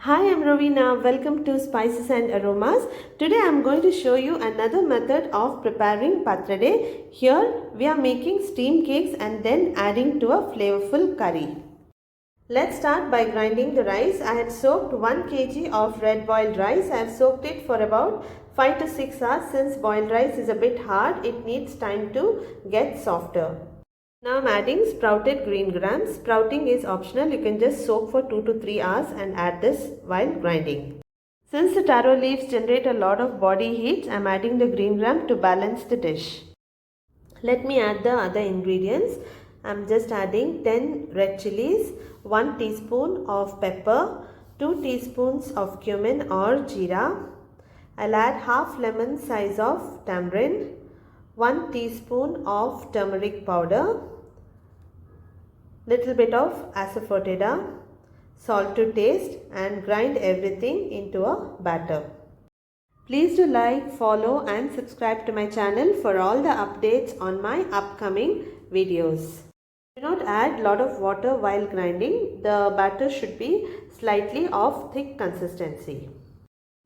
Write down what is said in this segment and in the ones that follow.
Hi, I'm Rovena. Welcome to Spices and Aromas. Today I'm going to show you another method of preparing Pathrade. Here we are making steam cakes and then adding to a flavorful curry. Let's start by grinding the rice. I had soaked 1 kg of red boiled rice. I have soaked it for about 5 to 6 hours. Since boiled rice is a bit hard, it needs time to get softer. Now I'm adding sprouted green grams. Sprouting is optional. You can just soak for 2 to 3 hours and add this while grinding. Since the taro leaves generate a lot of body heat, I'm adding the green gram to balance the dish. Let me add the other ingredients. I'm just adding 10 red chilies, 1 teaspoon of pepper, 2 teaspoons of cumin or jeera. I'll add half lemon size of tamarind, 1 teaspoon of turmeric powder, little bit of asafoetida, salt to taste, and grind everything into a batter. Please do like, follow and subscribe to my channel for all the updates on my upcoming videos. Do not add lot of water while grinding. The batter should be slightly of thick consistency.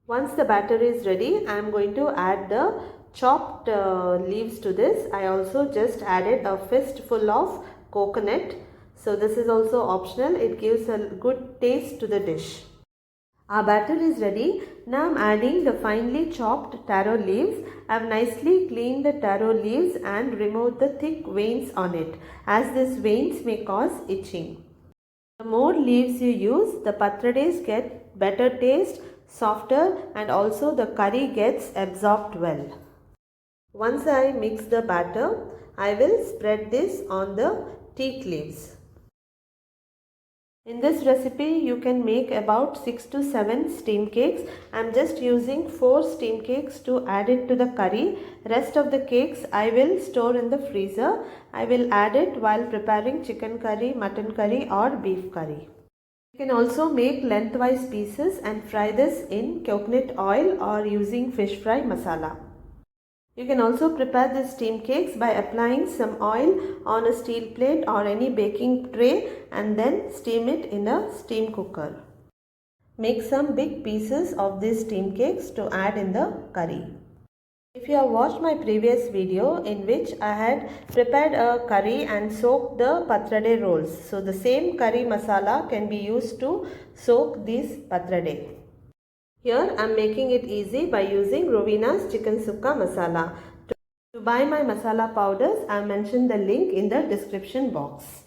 Once the batter is ready, I am going to add the chopped leaves to this. I also just added a fistful of coconut. So this is also optional. It gives a good taste to the dish. Our batter is ready. Now I am adding the finely chopped taro leaves. I have nicely cleaned the taro leaves and removed the thick veins on it, as these veins may cause itching. The more leaves you use, the pathrades get better taste, softer, and also the curry gets absorbed well. Once I mix the batter, I will spread this on the teak leaves. In this recipe, you can make about 6 to 7 steam cakes. I am just using 4 steam cakes to add it to the curry. Rest of the cakes I will store in the freezer. I will add it while preparing chicken curry, mutton curry or beef curry. You can also make lengthwise pieces and fry this in coconut oil or using fish fry masala. You can also prepare the steam cakes by applying some oil on a steel plate or any baking tray and then steam it in a steam cooker. Make some big pieces of these steam cakes to add in the curry. If you have watched my previous video in which I had prepared a curry and soaked the pathrade rolls, so the same curry masala can be used to soak these pathrade. Here I am making it easy by using Rovenas chicken Sukka masala. To buy my masala powders, I have mentioned the link in the description box.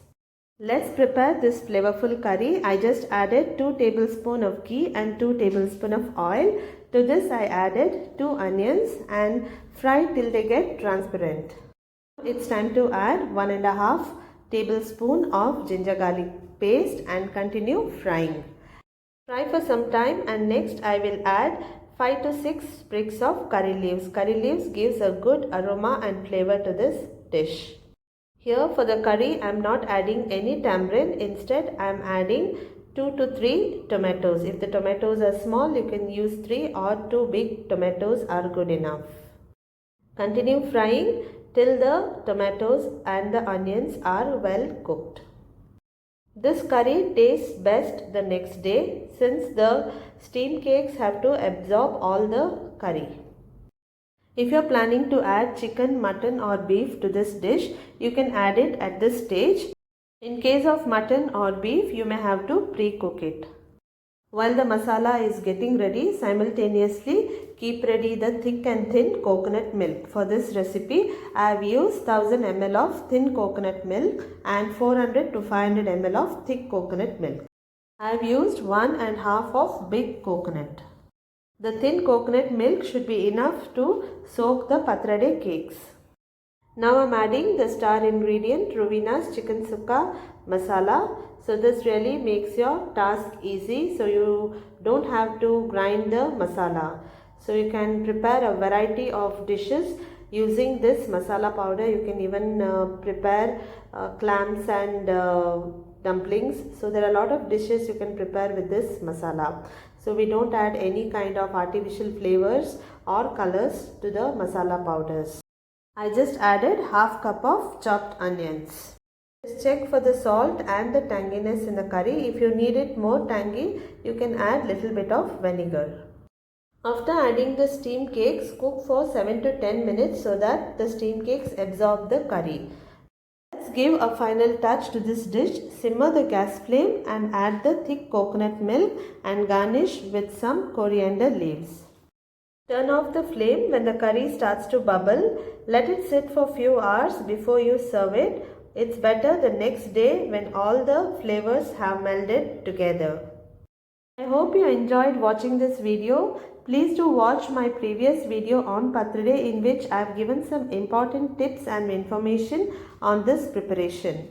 Let's prepare this flavorful curry. I just added 2 tablespoons of ghee and 2 tablespoons of oil. To this I added 2 onions and fry till they get transparent. It's time to add 1.5 tablespoons of ginger garlic paste and continue frying. Fry for some time and next I will add 5 to 6 sprigs of curry leaves. Curry leaves gives a good aroma and flavor to this dish. Here for the curry I am not adding any tamarind. Instead I am adding 2 to 3 tomatoes. If the tomatoes are small, you can use 3 or 2 big tomatoes are good enough. Continue frying till the tomatoes and the onions are well cooked. This curry tastes best the next day since the steam cakes have to absorb all the curry. If you are planning to add chicken, mutton or beef to this dish, you can add it at this stage. In case of mutton or beef, you may have to pre-cook it. While the masala is getting ready, simultaneously keep ready the thick and thin coconut milk. For this recipe, I have used 1000 ml of thin coconut milk and 400 to 500 ml of thick coconut milk. I have used 1.5 of big coconut. The thin coconut milk should be enough to soak the pathrade cakes. Now I am adding the star ingredient Rovenas chicken Sukka masala. So this really makes your task easy. So you don't have to grind the masala. So you can prepare a variety of dishes using this masala powder. You can even prepare clams and dumplings. So there are a lot of dishes you can prepare with this masala. So we don't add any kind of artificial flavors or colors to the masala powders. I just added half cup of chopped onions. Just check for the salt and the tanginess in the curry. If you need it more tangy, you can add little bit of vinegar. After adding the steamed cakes, cook for 7 to 10 minutes so that the steamed cakes absorb the curry. Let's give a final touch to this dish. Simmer the gas flame and add the thick coconut milk and garnish with some coriander leaves. Turn off the flame when the curry starts to bubble. Let it sit for few hours before you serve it. It's better the next day when all the flavors have melded together. I hope you enjoyed watching this video. Please do watch my previous video on Pathrade in which I have given some important tips and information on this preparation.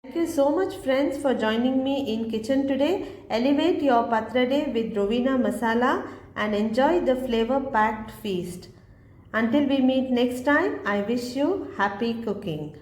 Thank you so much friends for joining me in kitchen today. Elevate your Pathrade with Rovenas Masala and enjoy the flavor packed feast. Until we meet next time, I wish you happy cooking.